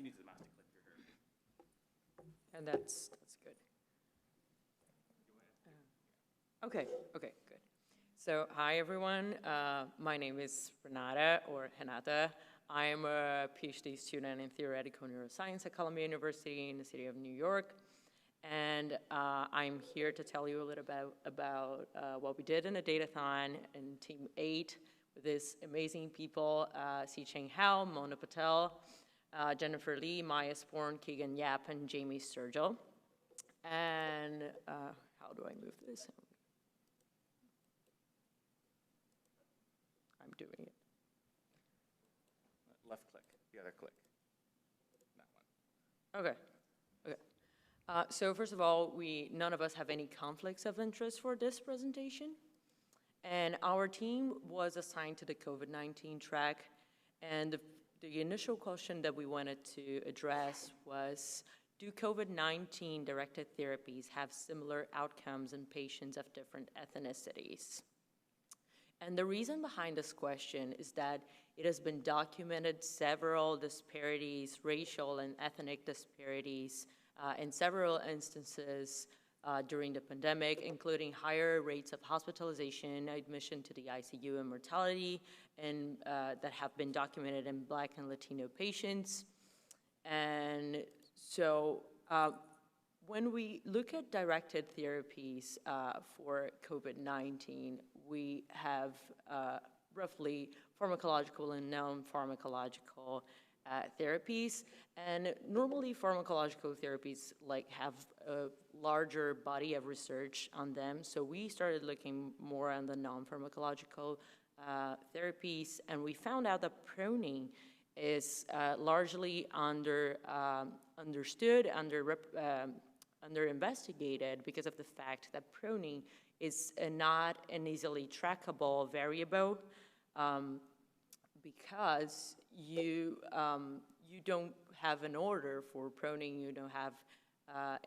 you need the mouse to click through her. And that's good. Okay, good. So hi everyone, my name is Renata or Renata. I am a PhD student in theoretical neuroscience at Columbia University in the city of New York. And I'm here to tell you a little bit about what we did in the Datathon in Team 8 with these amazing people, Si-Cheng Hao, Mona Patel, Jennifer Lee, Maya Sporn, Keegan Yap, and Jamie Sturgill. And how do I move this? I'm doing it. Left click, the other click. That one. Okay. So first of all, none of us have any conflicts of interest for this presentation. And our team was assigned to the COVID-19 track. And the initial question that we wanted to address was, do COVID-19 directed therapies have similar outcomes in patients of different ethnicities? And the reason behind this question is that it has been documented several disparities, racial and ethnic disparities, in several instances during the pandemic, including higher rates of hospitalization, admission to the ICU, and mortality, and that have been documented in Black and Latino patients. And so when we look at directed therapies for COVID-19, we have roughly pharmacological and non-pharmacological therapies. And normally pharmacological therapies have a larger body of research on them. So we started looking more on the non-pharmacological therapies, and we found out that proning is largely understood, under-investigated because of the fact that proning is not an easily trackable variable because you don't have an order for proning, you don't have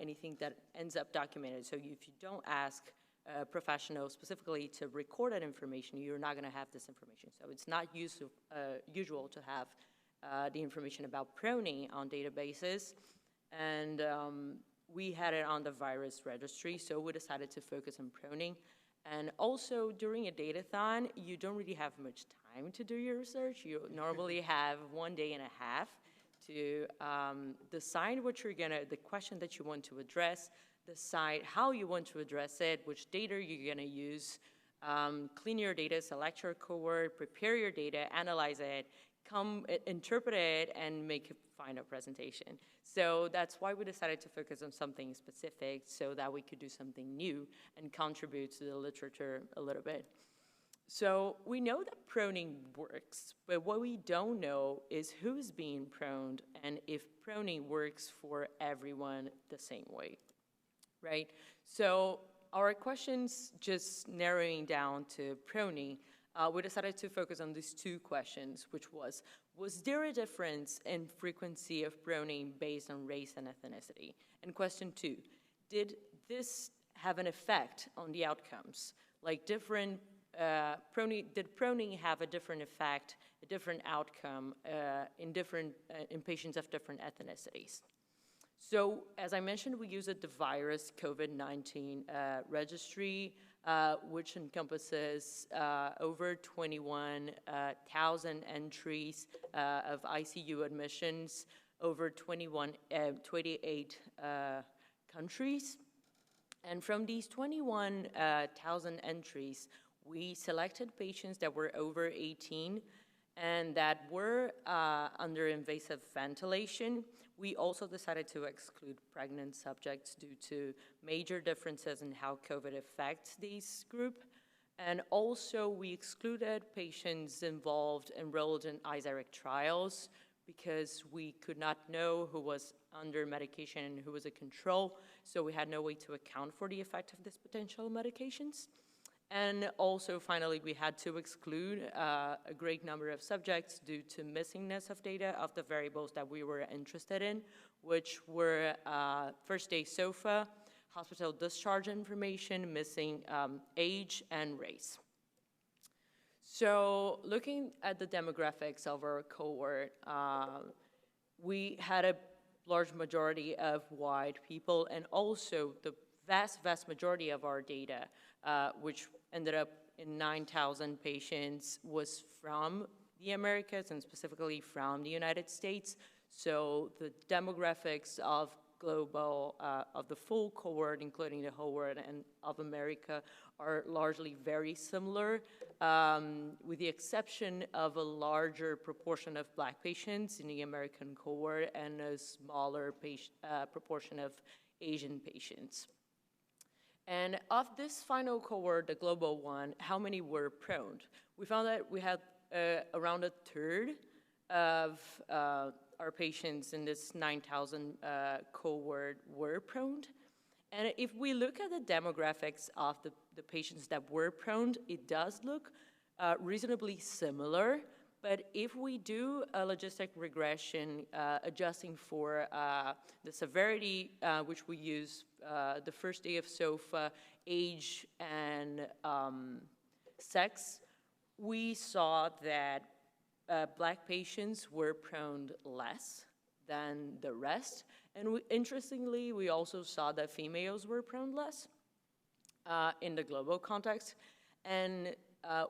anything that ends up documented. So if you don't ask a professional specifically to record that information, you're not going to have this information. So it's not usual to have the information about proning on databases. And we had it on the virus registry, so we decided to focus on proning. And also during a Datathon, you don't really have much time to do your research. You normally have 1.5 days to decide the question that you want to address, decide how you want to address it, which data you're gonna use, clean your data, select your cohort, prepare your data, analyze it, interpret it, and make a final presentation. So that's why we decided to focus on something specific so that we could do something new and contribute to the literature a little bit. So we know that proning works, but what we don't know is who's being proned and if proning works for everyone the same way, right? So our questions, just narrowing down to proning, we decided to focus on these two questions, which was there a difference in frequency of proning based on race and ethnicity? And question 2, did this have an effect on the outcomes? Like did proning have a different effect, a different outcome in patients of different ethnicities? So as I mentioned, we used the virus COVID-19 registry, which encompasses over 21,000 entries of ICU admissions over 28 countries. And from these 21,000 entries, we selected patients that were over 18 and that were under invasive ventilation. We also decided to exclude pregnant subjects due to major differences in how COVID affects this group. And also we excluded patients enrolled in ISARIC trials because we could not know who was under medication and who was a control. So we had no way to account for the effect of these potential medications. And also, finally, we had to exclude a great number of subjects due to missingness of data of the variables that we were interested in, which were first day SOFA, hospital discharge information, missing age and race. So looking at the demographics of our cohort, we had a large majority of white people, and also the vast majority of our data, which ended up in 9,000 patients, was from the Americas and specifically from the United States. So the demographics of global, of the full cohort, including the whole world and of America, are largely very similar, with the exception of a larger proportion of Black patients in the American cohort and a smaller proportion of Asian patients. And of this final cohort, the global one, how many were prone? We found that we had around a third of our patients in this 9,000 cohort were prone. And if we look at the demographics of the patients that were prone, it does look reasonably similar. But if we do a logistic regression, adjusting for the severity, which we use the first day of SOFA, age, and sex, we saw that Black patients were prone less than the rest. And interestingly, we also saw that females were prone less in the global context. And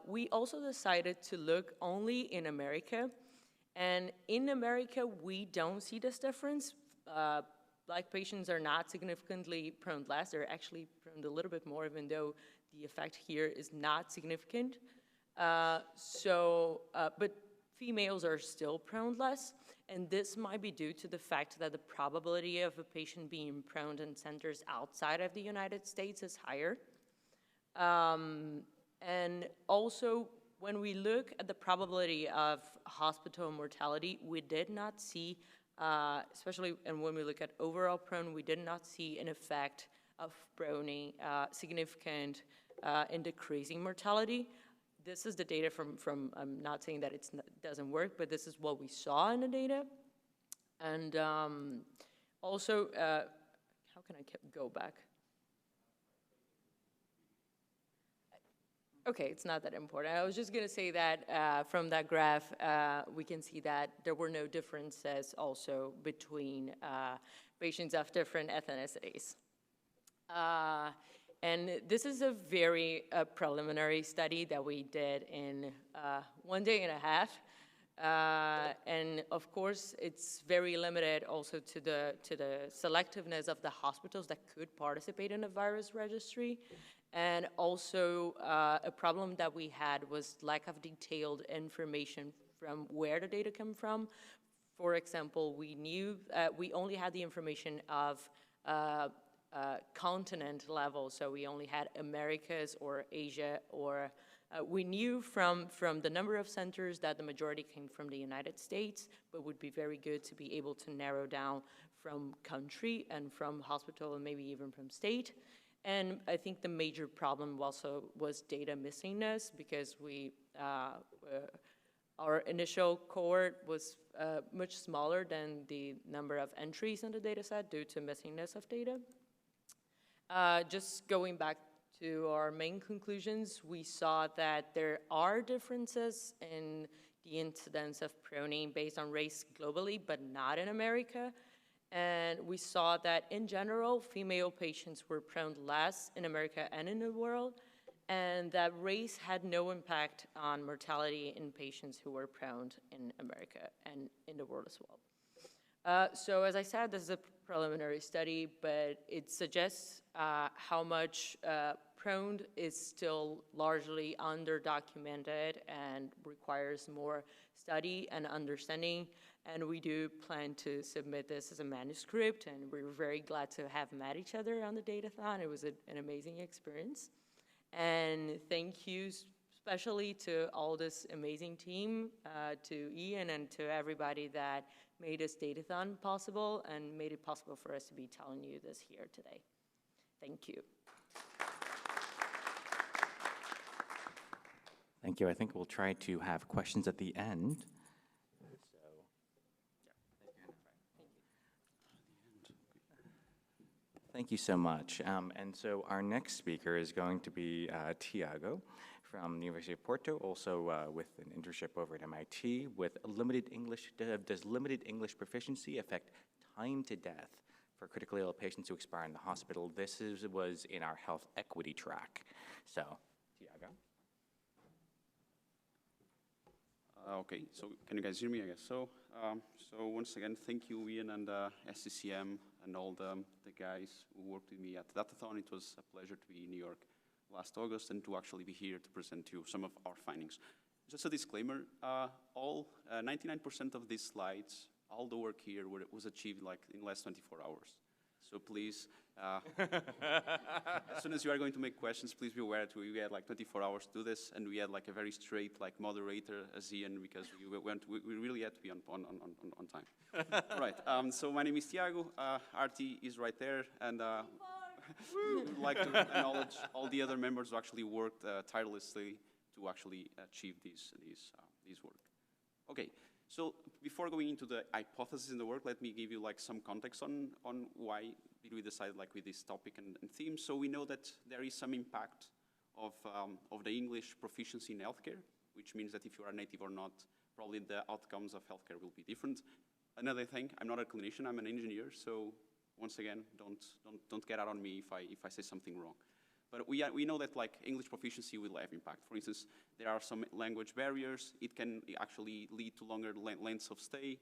we also decided to look only in America. And in America, we don't see this difference. Black patients are not significantly prone less. They're actually prone a little bit more, even though the effect here is not significant. But females are still prone less, and this might be due to the fact that the probability of a patient being prone in centers outside of the United States is higher. And also, when we look at the probability of hospital mortality, we did not see, especially and when we look at overall prone, we did not see an effect of proning significant in decreasing mortality. This is the data from I'm not saying that it doesn't work, but this is what we saw in the data. And also, how can I go back? Okay, it's not that important. I was just going to say that from that graph, we can see that there were no differences also between patients of different ethnicities. And this is a very preliminary study that we did in 1.5 days. And of course, it's very limited also to the selectiveness of the hospitals that could participate in a virus registry. And also a problem that we had was lack of detailed information from where the data come from. For example, we knew we only had the information of continent level, so we only had Americas or Asia, or we knew from the number of centers that the majority came from the United States, but would be very good to be able to narrow down from country and from hospital and maybe even from state. And I think the major problem also was data missingness, because our initial cohort was much smaller than the number of entries in the data set due to missingness of data. Just going back to our main conclusions, we saw that there are differences in the incidence of proning based on race globally, but not in America. And we saw that in general, female patients were prone less in America and in the world, and that race had no impact on mortality in patients who were prone in America and in the world as well. So as I said, this is a preliminary study, but it suggests how much prone is still largely underdocumented and requires more study and understanding. And we do plan to submit this as a manuscript, and we're very glad to have met each other on the Datathon. It was an amazing experience. And thank you especially to all this amazing team, to Ian and to everybody that made this Datathon possible and made it possible for us to be telling you this here today. Thank you. Thank you. I think we'll try to have questions at the end. Thank you so much. And so our next speaker is going to be Tiago from the University of Porto, also with an internship over at MIT, with limited English. Does limited English proficiency affect time to death for critically ill patients who expire in the hospital? This was in our health equity track. So, Tiago. Okay, so can you guys hear me, I guess? So, so once again, thank you, Ian, and SCCM, and all the guys who worked with me at Datathon. It was a pleasure to be in New York last August and to actually be here to present to you some of our findings. Just a disclaimer, 99% of these slides, all the work here was achieved like in less 24 hours. So please, as soon as you are going to make questions, please be aware that we had like 24 hours to do this, and we had like a very straight like moderator as Ian, because we really had to be on time. Right. So my name is Tiago. Artie is right there, and we would like to acknowledge all the other members who actually worked tirelessly to actually achieve these work. Okay. So before going into the hypothesis in the work, let me give you like some context on why did we decide like with this topic and theme. So we know that there is some impact of the English proficiency in healthcare, which means that if you are native or not, probably the outcomes of healthcare will be different. Another thing, I'm not a clinician, I'm an engineer, so once again, don't get out on me if I say something wrong. But we know that like English proficiency will have impact. For instance, there are some language barriers. It can actually lead to longer lengths of stay.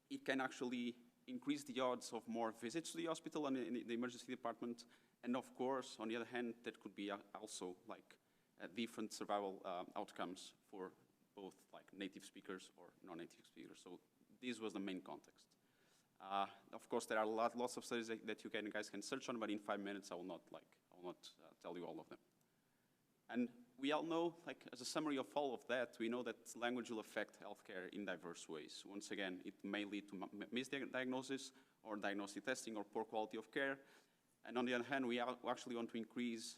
It can actually increase the odds of more visits to the hospital and in the emergency department. And of course, on the other hand, that could be also like different survival outcomes for both like native speakers or non-native speakers. So this was the main context. Of course, there are lots of studies that you guys can search on, but in 5 minutes, I will not tell you all of them. And we all know, like as a summary of all of that, we know that language will affect healthcare in diverse ways. Once again, it may lead to misdiagnosis or diagnostic testing or poor quality of care. And on the other hand, we actually want to increase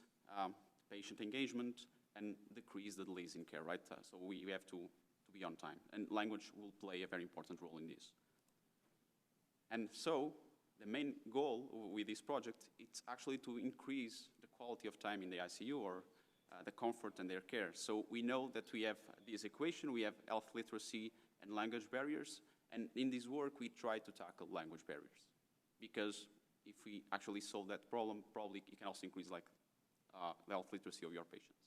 patient engagement and decrease the delays in care, right? So we have to be on time. And language will play a very important role in this. And so the main goal with this project is actually to increase the quality of time in the ICU or the comfort and their care. So we know that we have this equation, we have health literacy and language barriers, and in this work we try to tackle language barriers. Because if we actually solve that problem, probably it can also increase like the health literacy of your patients.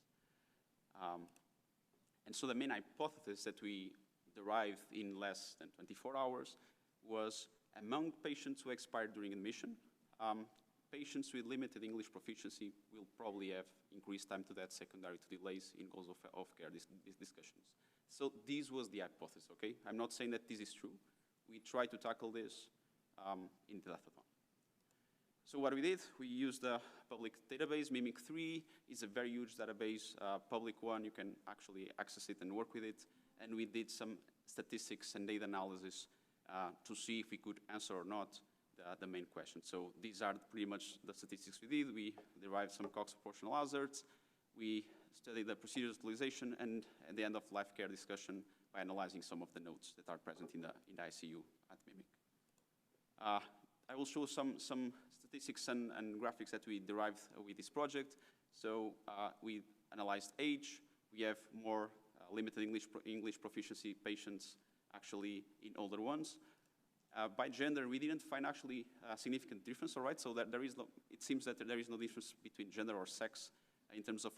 And so the main hypothesis that we derived in less than 24 hours was among patients who expired during admission, patients with limited English proficiency will probably have increased time to death secondary to delays in goals of care, these discussions. So this was the hypothesis, okay? I'm not saying that this is true. We tried to tackle this in Datathon. So what we did, we used a public database. Mimic3 is a very huge database, public one. You can actually access it and work with it. And we did some statistics and data analysis to see if we could answer or not the main question. So these are pretty much the statistics we did. We derived some Cox proportional hazards. We studied the procedure utilization and at the end of life care discussion by analyzing some of the notes that are present in the ICU at Mimic. I will show some statistics and graphics that we derived with this project. So we analyzed age. We have more limited English proficiency patients actually in older ones. By gender, we didn't find actually a significant difference, all right? So that it seems that there is no difference between gender or sex in terms of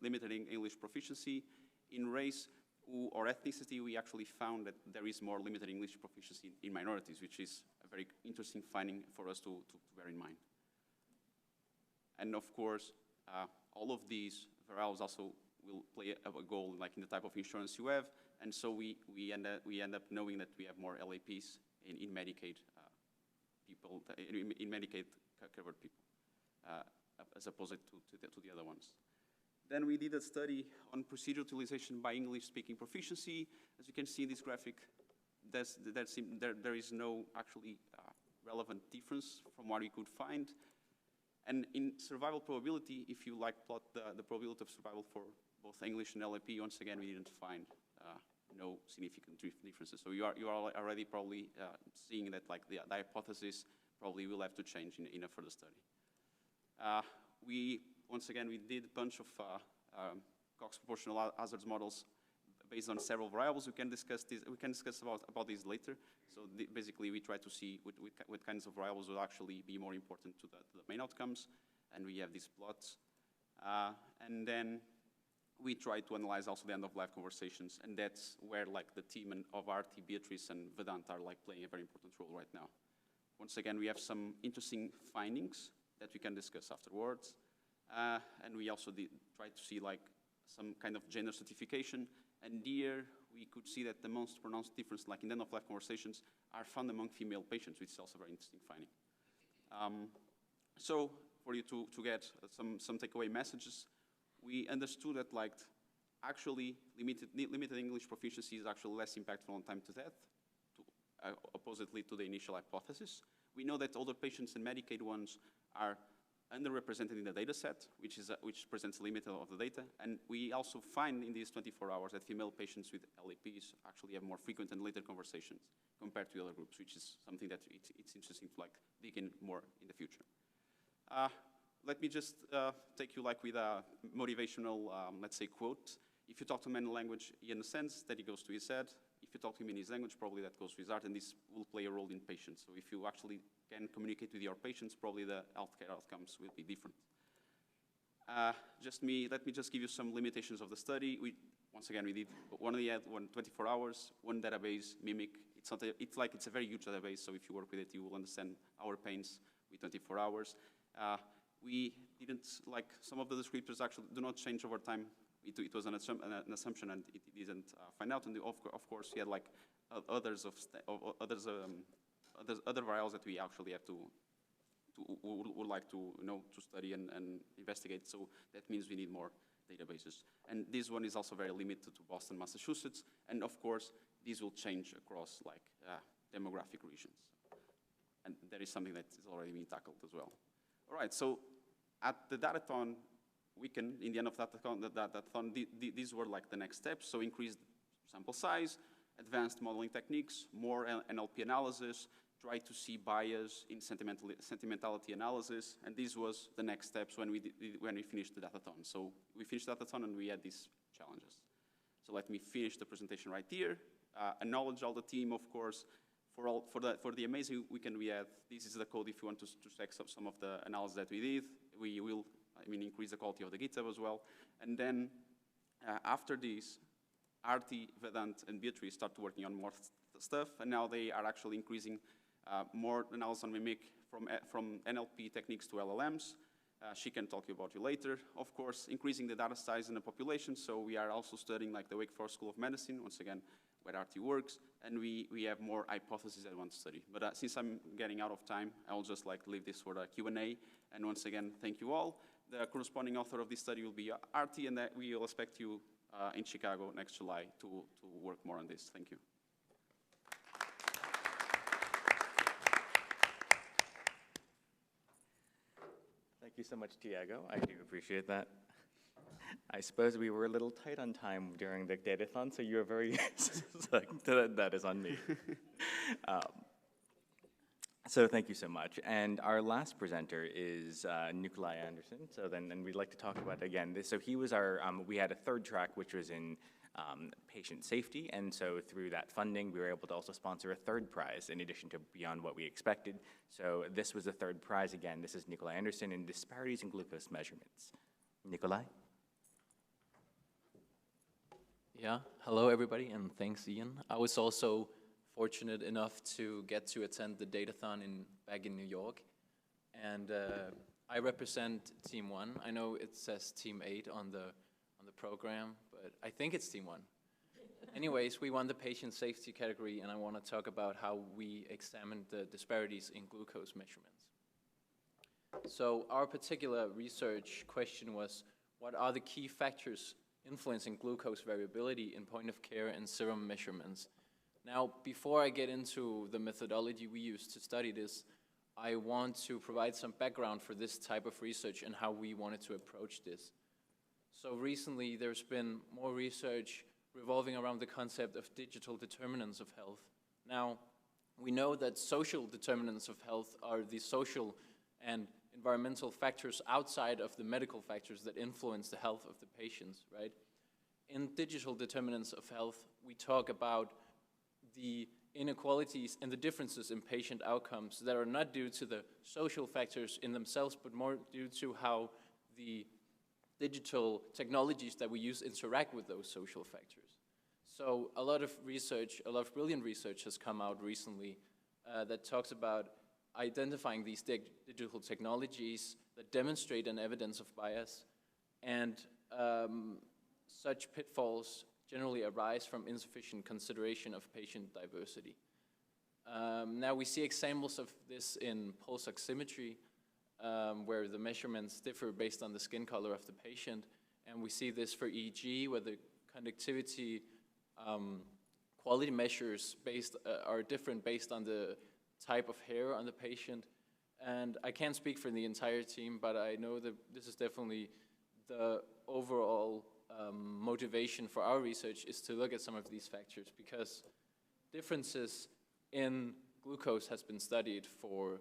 limited English proficiency. In race or ethnicity, we actually found that there is more limited English proficiency in minorities, which is a very interesting finding for us to bear in mind. And of course, all of these variables also will play a goal like in the type of insurance you have. And so we end up knowing that we have more LAPs in Medicaid people, in Medicaid covered people, as opposed to the other ones. Then we did a study on procedure utilization by English-speaking proficiency. As you can see in this graphic, there is no actually relevant difference from what we could find. And in survival probability, if you like plot the probability of survival for both English and LAP, once again, we didn't find no significant differences. So you are already probably seeing that like the hypothesis probably will have to change in a further study. We once again, we did a bunch of Cox proportional hazards models based on several variables. We can discuss this. We can discuss about these later. So basically, we try to see what kinds of variables will actually be more important to the main outcomes, and we have these plots. And then we try to analyze also the end-of-life conversations, and that's where like the team of Arti, Beatrice, and Vedant are like playing a very important role right now. Once again, we have some interesting findings that we can discuss afterwards, and we also try to see like some kind of gender stratification. And here we could see that the most pronounced difference, like in end-of-life conversations, are found among female patients, which is also a very interesting finding. So for you to get some takeaway messages, we understood that like actually limited English proficiency is actually less impactful on time to death, oppositely to the initial hypothesis. We know that older patients and Medicaid ones are underrepresented in the data set, which presents a limit of the data. And we also find in these 24 hours that female patients with LAPs actually have more frequent and later conversations compared to other groups, which is something that it's interesting to like dig in more in the future. Let me just take you like with a motivational, let's say, quote. If you talk to him in a language he understands, that he goes to his head. If you talk to him in his language, probably that goes to his heart, and this will play a role in patients. So if you actually can communicate with your patients, probably the healthcare outcomes will be different. Let me just give you some limitations of the study. Once again, we did only had 24 hours, one database, Mimic. It's a very huge database, so if you work with it, you will understand our pains with 24 hours. We didn't, like some of the descriptors actually do not change over time. It was an assumption, and it didn't find out. And of course, we had like other variables that we actually have would like to study and investigate. So that means we need more databases. And this one is also very limited to Boston, Massachusetts. And of course, these will change across like demographic regions. And that is something that is already being tackled as well. All right, so at the Datathon weekend, in the end of Datathon, these were like the next steps. So increased sample size, advanced modeling techniques, more NLP analysis, try to see bias in sentimentality analysis, and this was the next steps when we finished the Datathon. So we finished Datathon and we had these challenges. So let me finish the presentation right here. Acknowledge all the team, of course, for the amazing weekend we had. This is the code if you want to check some of the analysis that we did. We will, increase the quality of the GitHub as well. And then after this, Arti, Vedant, and Beatrice start working on more stuff, and now they are actually increasing more analysis on Mimic from NLP techniques to LLMs. She can talk about you later. Of course, increasing the data size in the population, so we are also studying like the Wake Forest School of Medicine, once again, where Arti works, and we have more hypotheses that we want to study. But since I'm getting out of time, I'll just like leave this for the Q&A, and once again, thank you all. The corresponding author of this study will be Arti, and that we will expect you in Chicago next July to work more on this. Thank you. Thank you so much, Tiago. I do appreciate that. I suppose we were a little tight on time during the Datathon, so you're very, that is on me. So thank you so much. And our last presenter is Nikolai Anderson. So then we'd like to talk about, again, this. So he was our, we had a third track, which was in patient safety. And so through that funding, we were able to also sponsor a third prize in addition to beyond what we expected. So this was the third prize. Again, this is Nikolai Anderson in disparities in glucose measurements. Nikolai? Yeah, hello everybody, and thanks, Ian. I was also fortunate enough to get to attend the Datathon back in New York, and I represent Team 1. I know it says Team 8 on the program, but I think it's Team 1. Anyways, we won the patient safety category, and I want to talk about how we examined the disparities in glucose measurements. So our particular research question was, what are the key factors influencing glucose variability in point-of-care and serum measurements? Now, before I get into the methodology we use to study this, I want to provide some background for this type of research and how we wanted to approach this. So recently, there's been more research revolving around the concept of digital determinants of health. Now, we know that social determinants of health are the social and environmental factors outside of the medical factors that influence the health of the patients, right? In digital determinants of health, we talk about the inequalities and the differences in patient outcomes that are not due to the social factors in themselves, but more due to how the digital technologies that we use interact with those social factors. So a lot of research, a lot of brilliant research has come out recently that talks about identifying these digital technologies that demonstrate an evidence of bias, and such pitfalls generally arise from insufficient consideration of patient diversity. Now we see examples of this in pulse oximetry, where the measurements differ based on the skin color of the patient, and we see this for EEG, where the conductivity quality measures are different based on the type of hair on the patient. And I can't speak for the entire team, but I know that this is definitely the overall motivation for our research, is to look at some of these factors, because differences in glucose has been studied for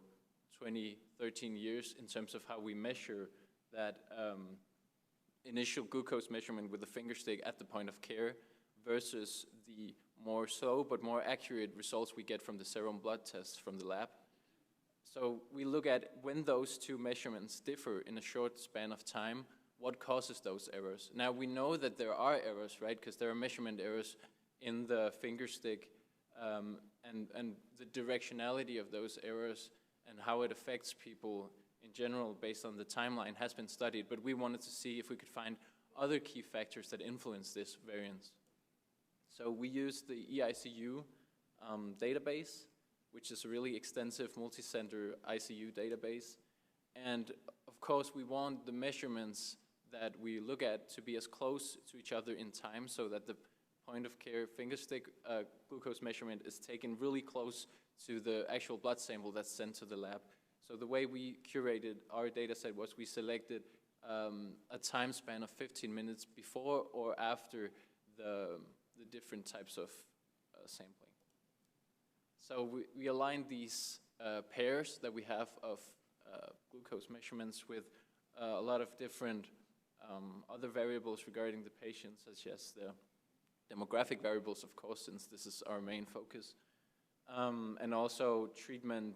13 years in terms of how we measure that initial glucose measurement with the finger stick at the point of care versus the more slow but more accurate results we get from the serum blood tests from the lab. So we look at when those two measurements differ in a short span of time, what causes those errors. Now we know that there are errors, right? Because there are measurement errors in the finger stick, and the directionality of those errors and how it affects people in general based on the timeline has been studied, but we wanted to see if we could find other key factors that influence this variance. So we used the EICU database, which is a really extensive multi-center ICU database. And of course, we want the measurements that we look at to be as close to each other in time, so that the point of care finger stick glucose measurement is taken really close to the actual blood sample that's sent to the lab. So the way we curated our data set was we selected a time span of 15 minutes before or after the different types of sampling. So we aligned these pairs that we have of glucose measurements with a lot of different other variables regarding the patient, such as the demographic variables, of course, since this is our main focus, and also treatment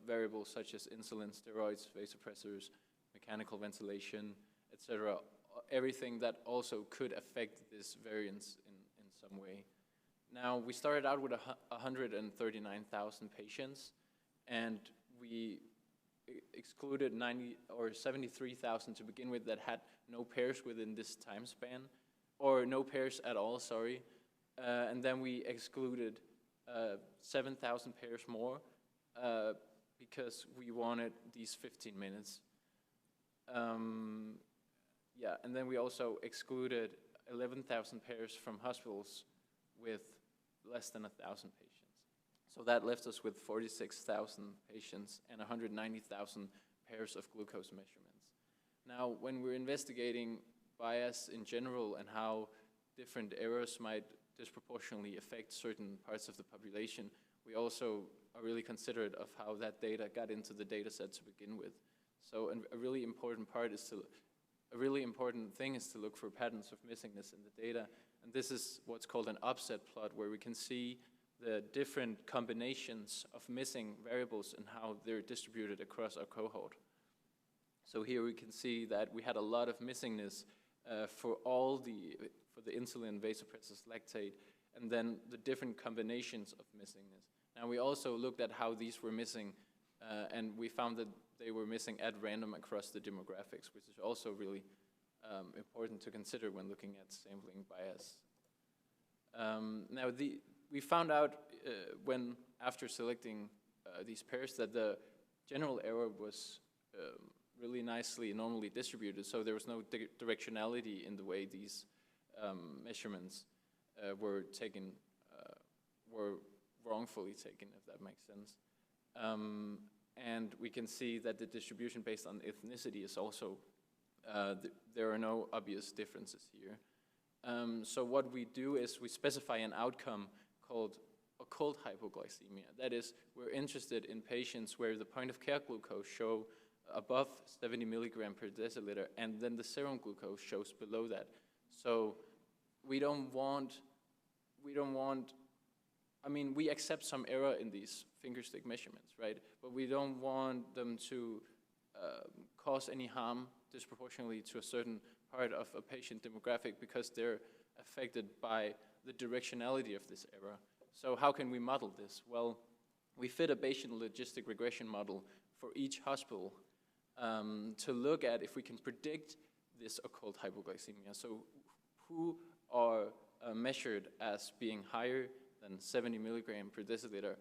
variables such as insulin, steroids, vasopressors, mechanical ventilation, etc. Everything that also could affect this variance in some way. Now, we started out with 139,000 patients, and we excluded 73,000 to begin with that had no pairs within this time span, or no pairs at all, sorry. And then we excluded 7,000 pairs more because we wanted these 15 minutes. Yeah, and then we also excluded 11,000 pairs from hospitals with less than 1,000 patients. So that left us with 46,000 patients and 190,000 pairs of glucose measurements. Now, when we're investigating bias in general and how different errors might disproportionately affect certain parts of the population, we also are really considerate of how that data got into the data set to begin with. So a really important thing is to look for patterns of missingness in the data. And this is what's called an offset plot, where we can see the different combinations of missing variables and how they're distributed across our cohort. So here we can see that we had a lot of missingness for the insulin, vasopressors, lactate, and then the different combinations of missingness. Now we also looked at how these were missing, and we found that they were missing at random across the demographics, which is also really important to consider when looking at sampling bias. Now we found out after selecting these pairs that the general error was really nicely normally distributed, so there was no directionality in the way these measurements were taken, were wrongfully taken, if that makes sense. And we can see that the distribution based on ethnicity is also, there are no obvious differences here. So what we do is we specify an outcome called occult hypoglycemia. That is, we're interested in patients where the point of care glucose show above 70 milligram per deciliter, and then the serum glucose shows below that. So we don't want, I mean, we accept some error in these fingerstick measurements, right? But we don't want them to cause any harm disproportionately to a certain part of a patient demographic because they're affected by the directionality of this error. So how can we model this? Well, we fit a Bayesian logistic regression model for each hospital to look at if we can predict this occult hypoglycemia. So who are measured as being higher than 70 milligram per deciliter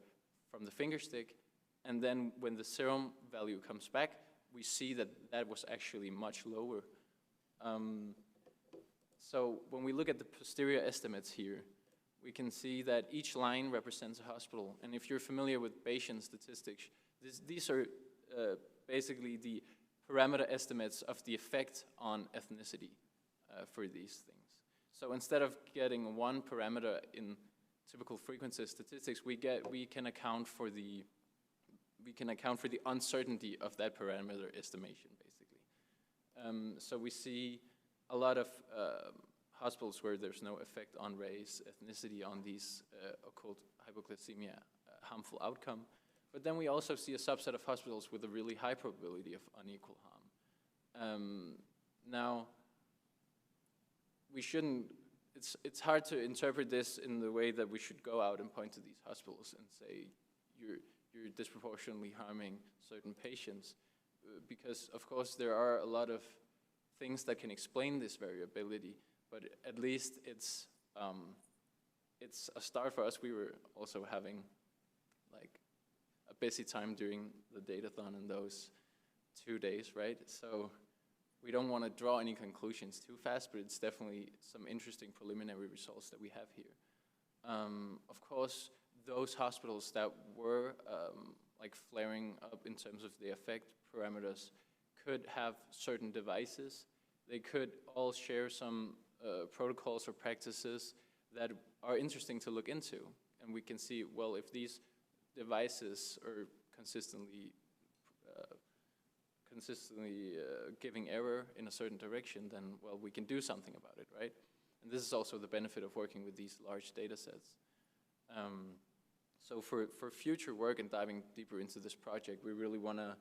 from the fingerstick, and then when the serum value comes back, we see that that was actually much lower. So when we look at the posterior estimates here, we can see that each line represents a hospital. And if you're familiar with Bayesian statistics, these are basically the parameter estimates of the effect on ethnicity for these things. So instead of getting one parameter in typical frequency statistics, we can account for the uncertainty of that parameter estimation, basically. So we see a lot of hospitals where there's no effect on race, ethnicity, on these occult hypoglycemia harmful outcome. But then we also see a subset of hospitals with a really high probability of unequal harm. Now, we shouldn't, it's hard to interpret this in the way that we should go out and point to these hospitals and say, you're disproportionately harming certain patients, because of course there are a lot of things that can explain this variability, but at least it's a start for us. We were also having like a busy time during the Datathon in those 2 days, right? So we don't want to draw any conclusions too fast, but it's definitely some interesting preliminary results that we have here. Of course, those hospitals that were like flaring up in terms of the effect parameters could have certain devices. They could all share some protocols or practices that are interesting to look into. And we can see, well, if these devices are consistently giving error in a certain direction, then, well, we can do something about it, right? And this is also the benefit of working with these large data sets. So for future work and diving deeper into this project, we really want to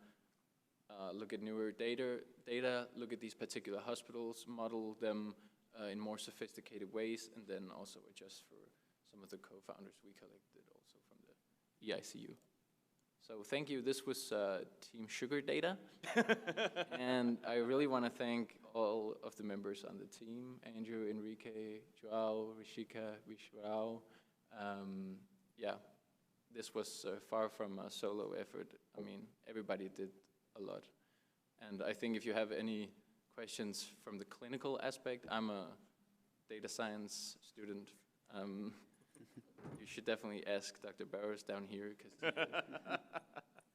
look at newer data, look at these particular hospitals, model them in more sophisticated ways, and then also adjust for some of the co-founders we collected also from the EICU. So thank you. This was Team Sugar Data. And I really want to thank all of the members on the team, Andrew, Enrique, Joao, Rishika, Vishwarao. Yeah, this was far from a solo effort. I mean, everybody did a lot. And I think if you have any questions from the clinical aspect, I'm a data science student. You should definitely ask Dr. Barrows down here, because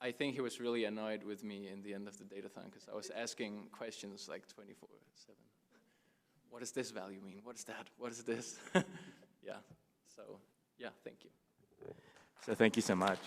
I think he was really annoyed with me in the end of the Datathon, because I was asking questions like 24/7. What does this value mean? What is that? What is this? Yeah, so yeah, thank you. So thank you so much.